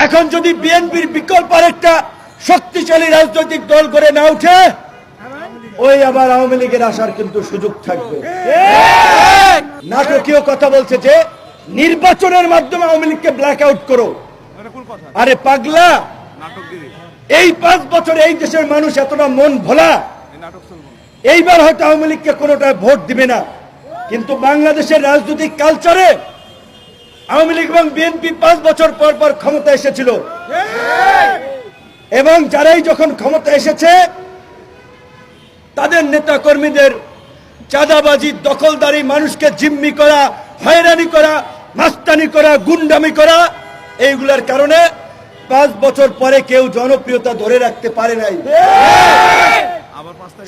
এখন যদি বিএনপির বিকল্প আরেকটা শক্তিশালী রাজনৈতিক দল করে না উঠে, ওই আবার আওয়ামী লীগের আসার কিন্তু সুযোগ থাকবে। নাটকীয় কথা বলছে যে নির্বাচনের মাধ্যমে আওয়ামী লীগকে ব্ল্যাক আউট করো। আরে পাগলা, এই 5 বছরে এই দেশের মানুষ এতটা মন ভোলা, এইবার হয়তো আওয়ামী লীগকে কোনোটা ভোট দিবে না, কিন্তু বাংলাদেশের রাজনৈতিক কালচারে আওয়ামী লীগ এবং বিএনপি 5 বছর পর পর ক্ষমতা এসেছিল, এবং যারাই যখন ক্ষমতা এসেছে তাদের নেতা কর্মীদের চাঁদাবাজি, দখলদারি, মানুষকে জিম্মি করা, হয়রানি করা, মাস্তানি করা, গুন্ডামি করা, এইগুলার কারণে 5 বছর পরে কেউ জনপ্রিয়তা ধরে রাখতে পারে নাই।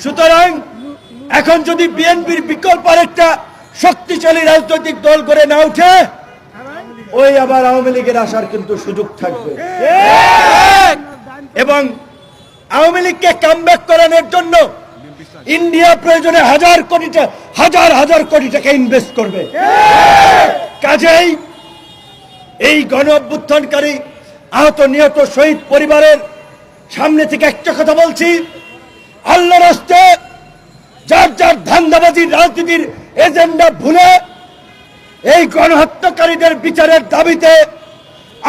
সুতরাং এখন যদি বিএনপির বিকল্প আরেকটা শক্তিশালী রাজনৈতিক দল করে না উঠে, ওই আবার আওয়ামী লীগের আসার কিন্তু সুযোগ থাকবে। এবং আওয়ামী লীগকে কামব্যাক করানোর জন্য ইন্ডিয়া প্রয়োজনে হাজার কোটি টাকা ইনভেস্ট করবে। কাজেই এই গণ অভ্যুত্থানকারী আহত নিহত শহীদ পরিবারের সামনে থেকে একটা কথা বলছি, আল্লাহর রাস্তে যার যার ধান্দাবাজির রাজনীতির এজেন্ডা ভুলে এই গণহত্যাকারীদের বিচারের দাবিতে,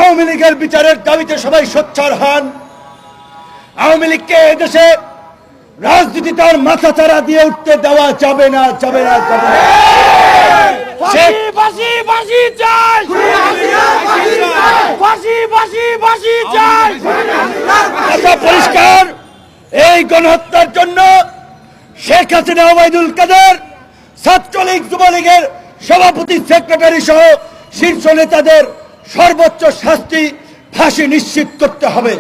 আওয়ামী লীগের বিচারের দাবিতে সবাই সোচ্চার হন। আওয়ামী লীগকে এদেশে রাজনীতি তার মাথা চারা দিয়ে উঠতে দেওয়া যাবে না, যাবে না, যাবে না। পরিষ্কার, এই গণহত্যার জন্য শেখ হাসিনা, ওবায়দুল কাদের, ছাত্রলীগ, যুবলীগের সভাপতি, সেক্রেটারি সহ শীর্ষ নেতাদের সর্বোচ্চ শাস্তি, ফাঁসি নিশ্চিত করতে হবে।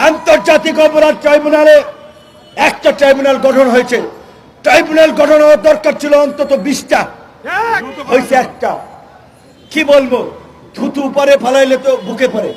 আন্তর্জাতিক অপরাধ ট্রাইব্যুনালে একটা ট্রাইব্যুনাল গঠন হয়েছে, ট্রাইব্যুনাল গঠন হওয়ার দরকার ছিল অন্তত 20টা, হয়েছে একটা। কি বলবো, থুতু পরে ফালাইলে তো বুকে পড়ে।